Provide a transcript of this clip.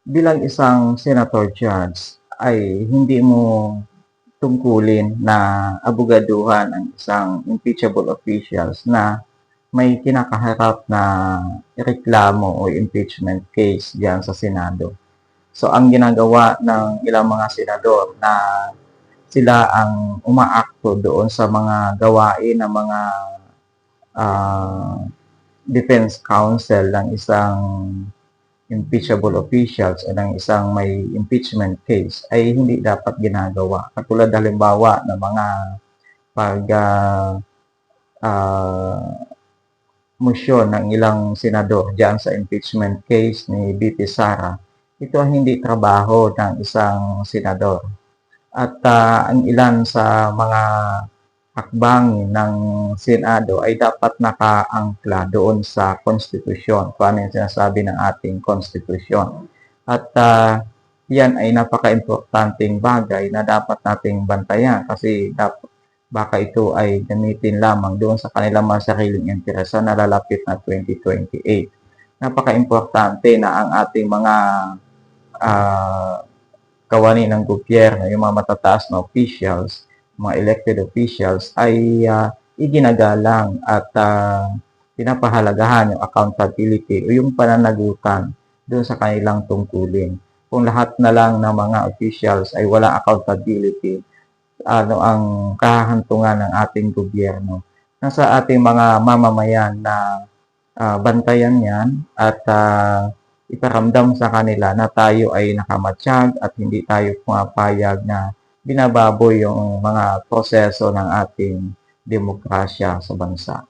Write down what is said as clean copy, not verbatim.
Bilang isang senator judge ay hindi mo tungkulin na abogaduhan ang isang impeachable officials na may kinakaharap na reklamo o impeachment case diyan sa Senado. So ang ginagawa ng ilang mga senador na sila ang umaakto doon sa mga gawain ng mga ah, defense counsel ng isang impeachable officials o ng isang may impeachment case ay hindi dapat ginagawa. Katulad halimbawa ng mga pag ah, motion ng ilang senador diyan sa impeachment case ni BP Sara, ito ang hindi trabaho ng isang senador. At ang ilan sa mga hakbangin ng Senado ay dapat nakaangkla doon sa konstitusyon, kung ano yung sinasabi ng ating konstitusyon. At yan ay napaka-importanting bagay na dapat nating bantayan kasi baka ito ay gamitin lamang doon sa kanilang mga sariling interes sa nalalapit na 2028. Napaka-importante na ang ating mga kawani ng gobyerno, yung mga matataas na officials, mga elected officials, ay iginagalang at pinapahalagahan yung accountability o yung pananagutan doon sa kanilang tungkulin. Kung lahat na lang ng mga officials ay walang accountability, ano ang kahahantungan ng ating gobyerno? Nasa ating mga mamamayan na bantayan yan at iparamdam sa kanila na tayo ay nakamatsyag at hindi tayo pumapayag na binababoy yung mga proseso ng ating demokrasya sa bansa.